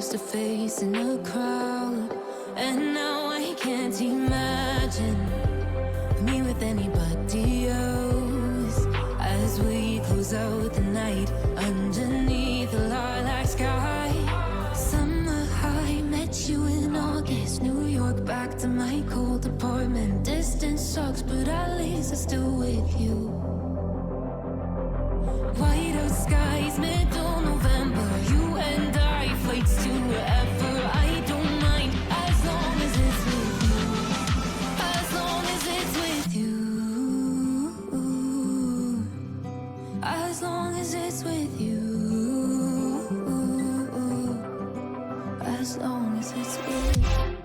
face to face in a crowd, and now I can't imagine me with anybody else. As we close out the night underneath the lilac sky. Summer high, met you in August. New York, back to my cold apartment. Distance sucks, but at least I'm still with you. White out skies, middle November. You and I, flights to wherever. I don't mind, as long as it's with you. As long as it's with you. As long as it's with you. As long as it's with you.